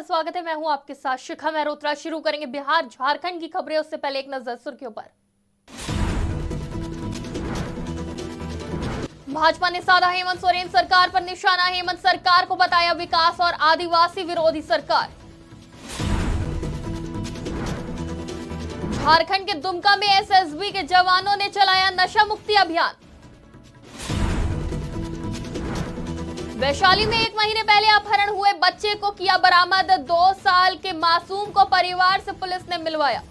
का स्वागत है। मैं हूं आपके साथ शिखा मेहरोत्रा। शुरू करेंगे बिहार झारखंड की खबरें, उससे पहले एक नजर सुर्खियों पर। भाजपा ने साधा हेमंत सोरेन सरकार पर निशाना। हेमंत सरकार को बताया विकास और आदिवासी विरोधी सरकार। झारखंड के दुमका में एसएसबी के जवानों ने चलाया नशा मुक्ति अभियान। वैशाली में 1 महीने पहले अपहरण हुए बच्चे को किया बरामद। 2 साल के मासूम को परिवार से पुलिस ने मिलवाया।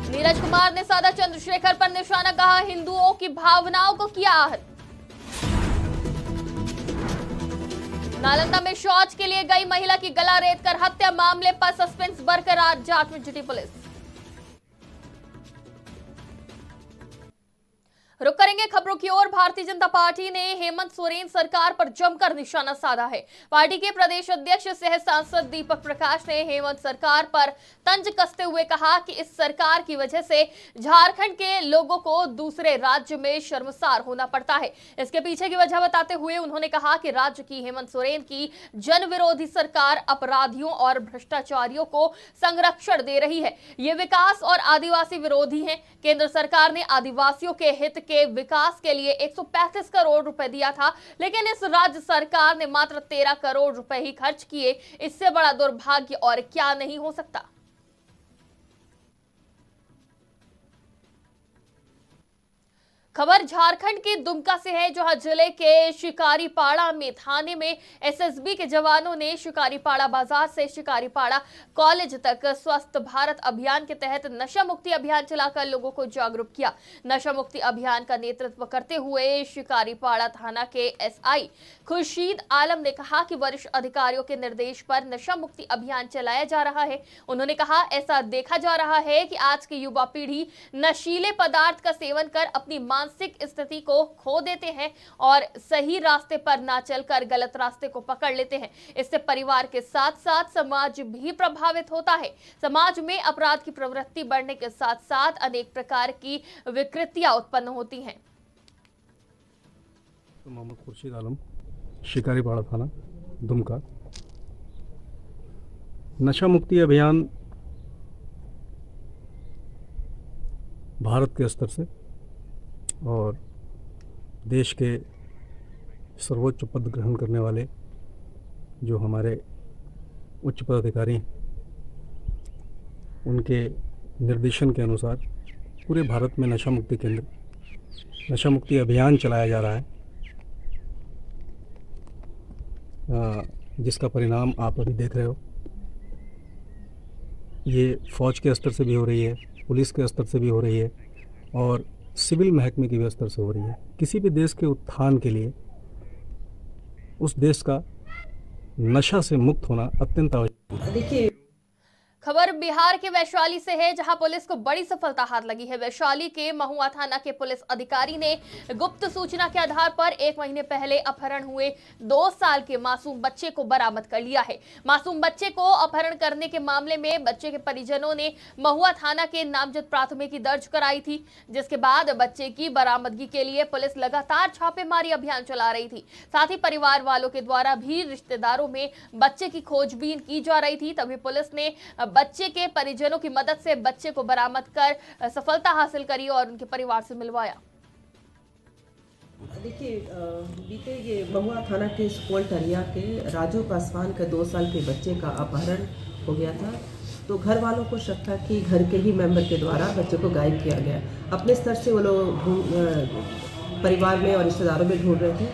नीरज कुमार ने साधा चंद्रशेखर पर निशाना, कहा हिंदुओं की भावनाओं को किया आहत। नालंदा में शौच के लिए गई महिला की गला रेतकर हत्या, मामले पर सस्पेंस बरकरार, जांच में जुटी पुलिस। रुक करेंगे खबरों की ओर। भारतीय जनता पार्टी ने हेमंत सोरेन सरकार पर जमकर निशाना साधा है। पार्टी के प्रदेश अध्यक्ष सह सांसद दीपक प्रकाश ने हेमंत सरकार पर तंज कसते हुए कहा कि इस सरकार की वजह से झारखंड के लोगों को दूसरे राज्य में शर्मसार होना पड़ता है। इसके पीछे की वजह बताते हुए उन्होंने कहा कि राज्य की हेमंत सोरेन की जन विरोधी सरकार अपराधियों और भ्रष्टाचारियों को संरक्षण दे रही है। ये विकास और आदिवासी विरोधी है। केंद्र सरकार ने आदिवासियों के हित के विकास के लिए 135 करोड़ रुपए दिया था, लेकिन इस राज्य सरकार ने मात्र 13 करोड़ रुपए ही खर्च किए। इससे बड़ा दुर्भाग्य और क्या नहीं हो सकता। खबर झारखंड के दुमका से है, जहां जिले के शिकारीपाड़ा में थाने में एसएसबी के जवानों ने शिकारीपाड़ा बाजार से शिकारीपाड़ा कॉलेज तक स्वस्थ भारत अभियान के तहत नशा मुक्ति अभियान चलाकर लोगों को जागरूक किया। नशा मुक्ति अभियान का नेतृत्व करते हुए शिकारीपाड़ा थाना के एसआई खुर्शीद आलम ने कहा कि वरिष्ठ अधिकारियों के निर्देश पर नशा मुक्ति अभियान चलाया जा रहा है। उन्होंने कहा, ऐसा देखा जा रहा है कि आज की युवा पीढ़ी नशीले पदार्थ का सेवन कर अपनी मानसिक स्थिति को खो देते हैं और सही रास्ते पर ना चलकर गलत रास्ते को पकड़ लेते हैं। इससे परिवार के साथ साथ समाज भी प्रभावित होता है। समाज में अपराध की प्रवृत्ति बढ़ने के साथ साथ अनेक प्रकार की विकृतियां उत्पन्न होती हैं। मोहम्मद खुर्शीद आलम, शिकारीपाड़ा थाना, दुमका। नशा मुक्ति अभियान भारत के स्तर से और देश के सर्वोच्च पद ग्रहण करने वाले जो हमारे उच्च पदाधिकारी हैं, उनके निर्देशन के अनुसार पूरे भारत में नशा मुक्ति केंद्र, नशा मुक्ति अभियान चलाया जा रहा है, जिसका परिणाम आप अभी देख रहे हो। ये फौज के स्तर से भी हो रही है, पुलिस के स्तर से भी हो रही है और सिविल महकमे की भी स्तर से हो रही है। किसी भी देश के उत्थान के लिए उस देश का नशा से मुक्त होना अत्यंत आवश्यक है। देखिए, खबर बिहार के वैशाली से है, जहां पुलिस को बड़ी सफलता हाथ लगी है। वैशाली के महुआ थाना के पुलिस अधिकारी ने गुप्त सूचना के आधार पर 1 महीने पहले अपहरण हुए 2 साल के मासूम बच्चे को बरामद कर लिया है। मासूम बच्चे को अपहरण करने के मामले में बच्चे के परिजनों ने महुआ थाना के नामजद प्राथमिकी दर्ज कराई थी, जिसके बाद बच्चे की बरामदगी के लिए पुलिस लगातार छापेमारी अभियान चला रही थी। साथ ही परिवार वालों के द्वारा भी रिश्तेदारों में बच्चे की खोजबीन की जा रही थी। तभी पुलिस ने बच्चे के परिजनों की मदद से बच्चे को बरामद कर सफलता हासिल करी और उनके परिवार से मिलवाया। देखिए, बीते ये महुआ थाना के सुपौल टरिया के राजू पासवान के 2 साल के बच्चे का अपहरण हो गया था। तो घर वालों को शक था कि घर के ही मेंबर के द्वारा बच्चे को गायब किया गया। अपने स्तर से वो लोग परिवार में और रिश्तेदारों में ढूंढ रहे थे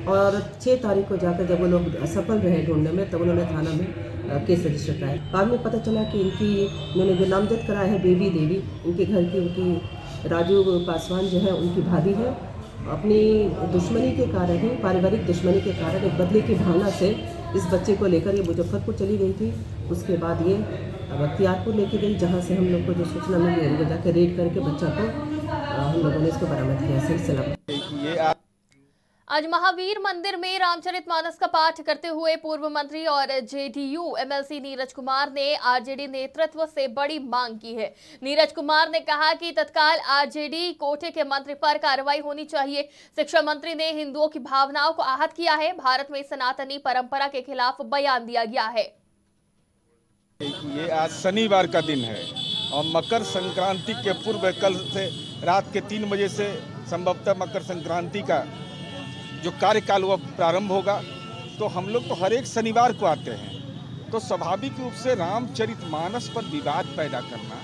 और 6 तारीख को जाकर जब वो लोग असफल रहे ढूंढने में, तब उन्होंने थाना में केस रजिस्टर कराया। बाद में पता चला कि उन्होंने जो नामजद कराया है बेबी देवी, उनके घर की, उनकी राजू पासवान जो है उनकी भाभी है। अपनी दुश्मनी के कारण ही, पारिवारिक दुश्मनी के कारण, एक बदले की भावना से इस बच्चे को लेकर ये मुजफ्फरपुर चली गई थी। उसके बाद ये बख्तियारपुर लेके गई, जहाँ से हम लोग को जो सूचना मिली उनको जाकर रेड करके बच्चा को हम लोगों ने इसको बरामद किया सही सलामत। आज महावीर मंदिर में रामचरितमानस का पाठ करते हुए पूर्व मंत्री और जेडीयू एमएलसी नीरज कुमार ने आरजेडी नेतृत्व से बड़ी मांग की है। नीरज कुमार ने कहा कि तत्काल आरजेडी कोटे के मंत्री पर कार्रवाई होनी चाहिए। शिक्षा मंत्री ने हिंदुओं की भावनाओं को आहत किया है। भारत में सनातनी परंपरा के खिलाफ बयान दिया गया है। ये आज शनिवार का दिन है और मकर संक्रांति के पूर्व कल से रात के 3 बजे से संभवतः मकर संक्रांति का जो कार्यकाल वह प्रारंभ होगा। तो हम लोग तो हर एक शनिवार को आते हैं, तो स्वाभाविक रूप से रामचरितमानस पर विवाद पैदा करना,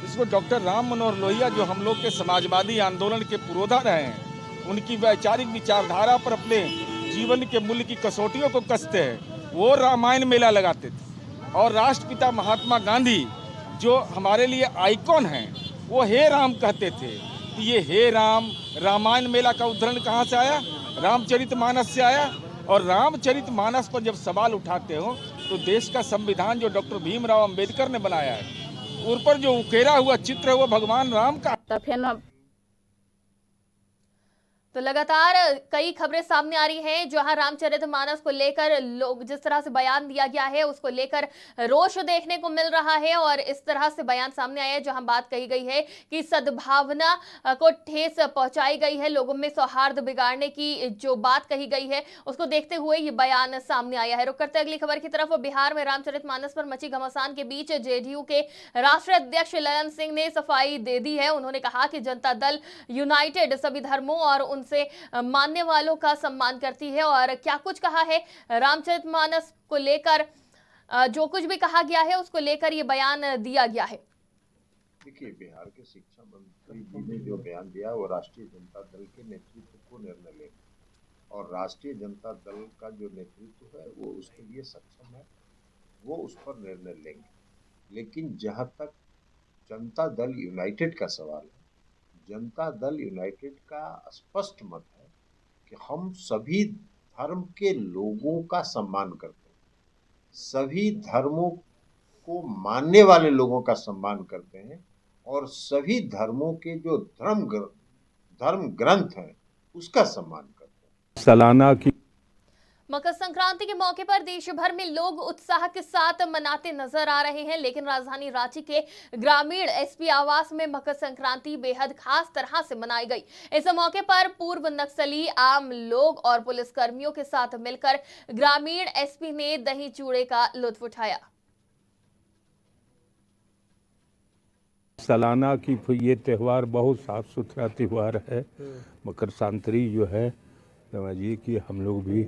इसको डॉक्टर राम मनोहर लोहिया जो हम लोग के समाजवादी आंदोलन के पुरोधा रहे हैं, उनकी वैचारिक विचारधारा पर अपने जीवन के मूल्य की कसौटियों को कसते हैं। वो रामायण मेला लगाते थे और राष्ट्रपिता महात्मा गांधी जो हमारे लिए आइकॉन हैं, वो हे राम कहते थे। तो ये हे राम रामायण मेला का उदाहरण कहाँ से आया? रामचरितमानस से आया। और रामचरितमानस पर जब सवाल उठाते हो तो देश का संविधान जो डॉक्टर भीमराव अंबेडकर ने बनाया है, उन पर जो उकेरा हुआ चित्र है वो भगवान राम का। तो लगातार कई खबरें सामने आ रही हैं जहां रामचरितमानस को लेकर लोग जिस तरह से बयान दिया गया है उसको लेकर रोष देखने को मिल रहा है और इस तरह से बयान सामने आया है जहां बात कही गई है कि सद्भावना को ठेस पहुंचाई गई है, लोगों में सौहार्द बिगाड़ने की जो बात कही गई है उसको देखते हुए ये बयान सामने आया है। रुक करते अगली खबर की तरफ। बिहार में रामचरितमानस पर मची घमासान के बीच जेडीयू के राष्ट्रीय अध्यक्ष ललन सिंह ने सफाई दे दी है। उन्होंने कहा कि जनता दल यूनाइटेड सभी धर्मों और उनसे मानने वालों का सम्मान करती है। और क्या कुछ कहा है रामचरितमानस को लेकर, जो कुछ भी कहा गया है उसको लेकर ये बयान दिया गया है। देखिए, बिहार के शिक्षा मंत्री जी ने जो बयान दिया वो राष्ट्रीय जनता दल के नेतृत्व को निर्णय लेगा और राष्ट्रीय जनता दल का जो नेतृत्व है वो उसके लिए सक्षम है, वो उस पर निर्णय लेंगे। लेकिन जहां तक जनता दल यूनाइटेड का सवाल है, जनता दल यूनाइटेड का स्पष्ट मत है कि हम सभी धर्म के लोगों का सम्मान करते हैं, सभी धर्मों को मानने वाले लोगों का सम्मान करते हैं और सभी धर्मों के जो धर्म ग्रंथ हैं उसका सम्मान करते हैं। सालाना की मकर संक्रांति के मौके पर देश भर में लोग उत्साह के साथ मनाते नजर आ रहे हैं, लेकिन राजधानी रांची के ग्रामीण एसपी आवास में मकर संक्रांति बेहद खास तरह से मनाई गई। इस मौके पर पूर्व नक्सली, आम लोग और पुलिसकर्मियों के साथ मिलकर ग्रामीण एसपी ने दही चूड़े का लुत्फ उठाया। सालाना की ये त्यौहार बहुत साफ सुथरा त्यौहार है। मकर संक्रांति जो है समझिए कि हम लोग भी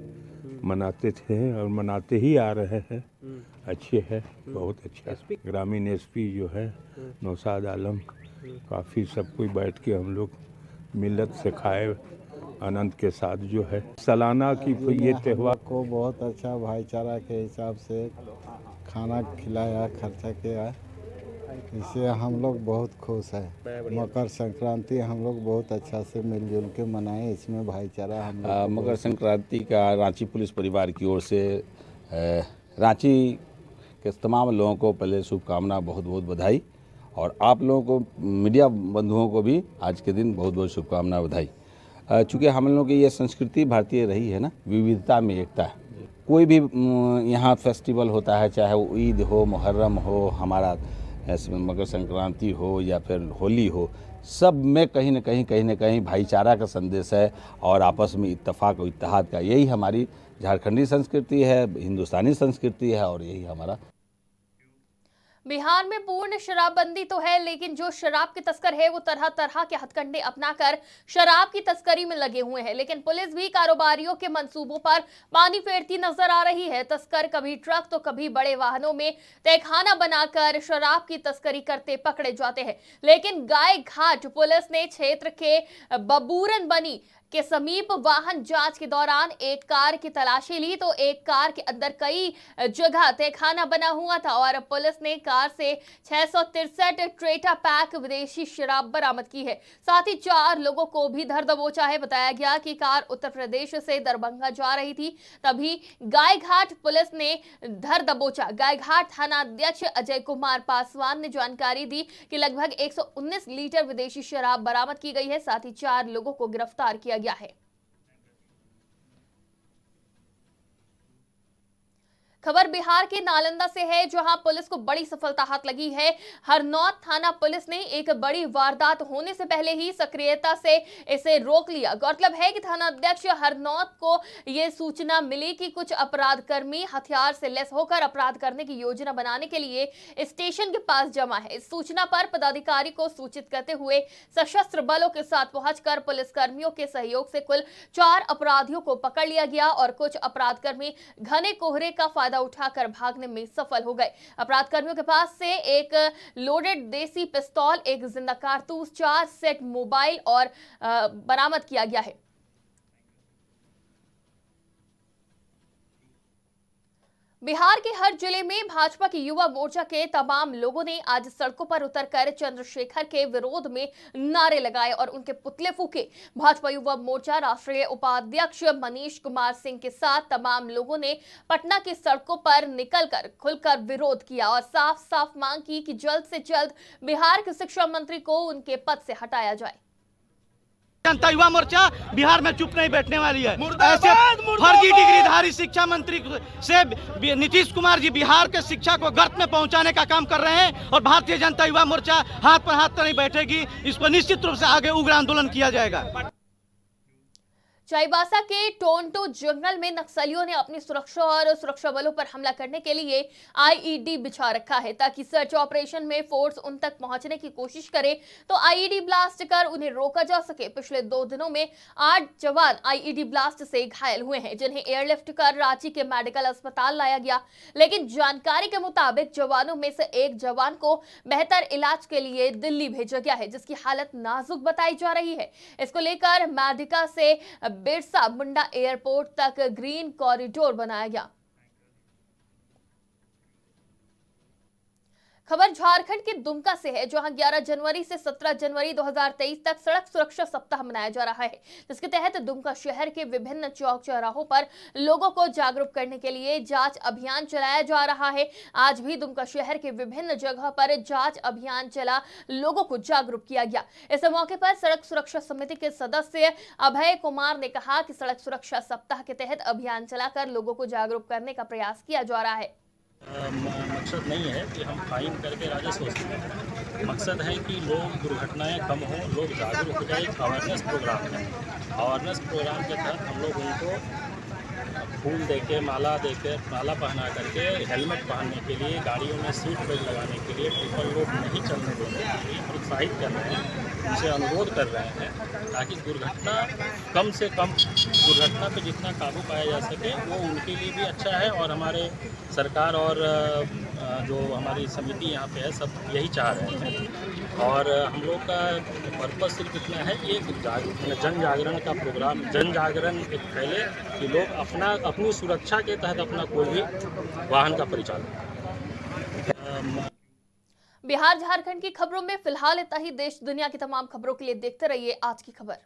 मनाते थे और मनाते ही आ रहे हैं। अच्छे है, बहुत अच्छा। ग्रामीण एसपी जो है नौशाद आलम, काफ़ी सब कोई बैठ के हम लोग मिलत से खाए आनंद के साथ जो है सालाना की ये त्यौहार को बहुत अच्छा भाईचारा के हिसाब से खाना खिलाया, खर्चा किया, इससे हम लोग बहुत खुश हैं। मकर संक्रांति हम लोग बहुत अच्छा से मिलजुल के मनाएं, इसमें भाईचारा हम लोग मकर संक्रांति का रांची पुलिस परिवार की ओर से रांची के तमाम लोगों को पहले शुभकामना, बहुत बहुत बधाई। और आप लोगों को, मीडिया बंधुओं को भी आज के दिन बहुत बहुत शुभकामना, बधाई। चूँकि हम लोगों की ये संस्कृति भारतीय रही है ना, विविधता में एकता है। कोई भी यहाँ फेस्टिवल होता है, चाहे वो ईद हो, मुहर्रम हो, हमारा मकर संक्रांति हो या फिर होली हो, सब में कहीं न कहीं भाईचारा का संदेश है और आपस में इत्तेफाक और इत्तेहाद का। यही हमारी झारखंडी संस्कृति है, हिंदुस्तानी संस्कृति है और यही हमारा। बिहार में पूर्ण शराबबंदी तो है, लेकिन जो शराब के तस्कर है वो तरह तरह के हथकंडे अपनाकर शराब की तस्करी में लगे हुए हैं। लेकिन पुलिस भी कारोबारियों के मंसूबों पर पानी फेरती नजर आ रही है। तस्कर कभी ट्रक तो कभी बड़े वाहनों में तहखाना बनाकर शराब की तस्करी करते पकड़े जाते हैं। लेकिन गाय घाट पुलिस ने क्षेत्र के बबूरन बनी के समीप वाहन जांच के दौरान एक कार की तलाशी ली तो एक कार के अंदर कई जगह तहखाना बना हुआ था और पुलिस ने कार से 663 ट्रेटा पैक विदेशी शराब बरामद की है। साथ ही 4 लोगों को भी धर दबोचा है। बताया गया कि कार उत्तर प्रदेश से दरभंगा जा रही थी, तभी गायघाट पुलिस ने धर दबोचा। गायघाट थाना अध्यक्ष अजय कुमार पासवान ने जानकारी दी कि लगभग 119 लीटर विदेशी शराब बरामद की गई है। साथ ही 4 लोगों को गिरफ्तार किया गया है। खबर बिहार के नालंदा से है, जहां पुलिस को बड़ी सफलता हाथ लगी है। हरनौत थाना पुलिस ने एक बड़ी वारदात होने से पहले ही सक्रियता से इसे रोक लिया। गौरतलब है कि थाना अध्यक्ष हरनौत को यह सूचना मिली कि कुछ अपराधकर्मी हथियार से लैस होकर अपराध करने की योजना बनाने के लिए स्टेशन के पास जमा है। इस सूचना पर पदाधिकारी को सूचित करते हुए सशस्त्र बलों के साथ पहुंचकर पुलिस कर्मियों के सहयोग से कुल 4 अपराधियों को पकड़ लिया गया और कुछ अपराधकर्मी घने कोहरे का फायदा उठाकर भागने में सफल हो गए। अपराध कर्मियों के पास से एक लोडेड देसी पिस्तौल, एक जिंदा कारतूस, 4 सेट मोबाइल और बरामद किया गया है। बिहार के हर जिले में भाजपा की युवा मोर्चा के तमाम लोगों ने आज सड़कों पर उतरकर चंद्रशेखर के विरोध में नारे लगाए और उनके पुतले फूके। भाजपा युवा मोर्चा राष्ट्रीय उपाध्यक्ष मनीष कुमार सिंह के साथ तमाम लोगों ने पटना की सड़कों पर निकलकर खुलकर विरोध किया और साफ साफ मांग की कि जल्द से जल्द बिहार के शिक्षा मंत्री को उनके पद से हटाया जाए। जनता युवा मोर्चा बिहार में चुप नहीं बैठने वाली है। ऐसे फर्जी डिग्रीधारी शिक्षा मंत्री से नीतीश कुमार जी बिहार के शिक्षा को गर्त में पहुंचाने का काम कर रहे हैं और भारतीय जनता युवा मोर्चा हाथ पर हाथ तो नहीं बैठेगी। इसको निश्चित रूप से आगे उग्र आंदोलन किया जाएगा। चाईबासा के टोंटो जंगल में नक्सलियों ने अपनी सुरक्षा और सुरक्षा बलों पर हमला करने के लिए आईईडी बिछा रखा है ताकि सर्च ऑपरेशन में फोर्स उन तक पहुंचने की कोशिश करे तो आईईडी ब्लास्ट कर उन्हें रोका जा सके। पिछले 2 दिनों में 8 जवान आईईडी ब्लास्ट से घायल हुए हैं, जिन्हें एयरलिफ्ट कर रांची के मेडिकल अस्पताल लाया गया। लेकिन जानकारी के मुताबिक जवानों में से एक जवान को बेहतर इलाज के लिए दिल्ली भेजा गया है, जिसकी हालत नाजुक बताई जा रही है। इसको लेकर मेडिका से बिरसा मुंडा एयरपोर्ट तक ग्रीन कॉरिडोर बनाया गया। खबर झारखंड के दुमका से है, जहां 11 जनवरी से 17 जनवरी 2023 तक सड़क सुरक्षा सप्ताह मनाया जा रहा है, जिसके तहत दुमका शहर के विभिन्न चौक चौराहों पर लोगों को जागरूक करने के लिए जांच अभियान चलाया जा रहा है। आज भी दुमका शहर के विभिन्न जगह पर जांच अभियान चला, लोगों को जागरूक किया गया। इस मौके पर सड़क सुरक्षा समिति के सदस्य अभय कुमार ने कहा कि सड़क सुरक्षा सप्ताह के तहत अभियान चलाकर लोगों को जागरूक करने का प्रयास किया जा रहा है। मकसद नहीं है कि हम फाइन करके राजस्व वसूल करें। मकसद है कि लोग दुर्घटनाएं कम हो, लोग जागरूक हो जाए। अवेयरनेस प्रोग्राम है। अवेयरनेस प्रोग्राम के तहत हम लोग उनको फूल देके, माला देकर, माला पहना करके, हेलमेट पहनने के लिए, गाड़ियों में सीट बेल्ट लगाने के लिए, ट्रिपल लोड नहीं चलने देने के लिए प्रोत्साहित कर रहे हैं, उनसे अनुरोध कर रहे हैं ताकि दुर्घटना कम से कम, दुर्घटना पे जितना काबू पाया जा सके वो उनके लिए भी अच्छा है। और हमारे सरकार और जो हमारी समिति यहाँ पे है, सब यही चाह रहे हैं। और हम लोग का पर्पस सिर्फ इतना है, एक जन जागरण का प्रोग्राम, जन जागरण एक फैले कि लोग अपनी सुरक्षा के तहत अपना कोई भी वाहन का परिचालन। बिहार झारखंड की खबरों में फिलहाल इतना ही। देश दुनिया की तमाम खबरों के लिए देखते रहिए आज की खबर।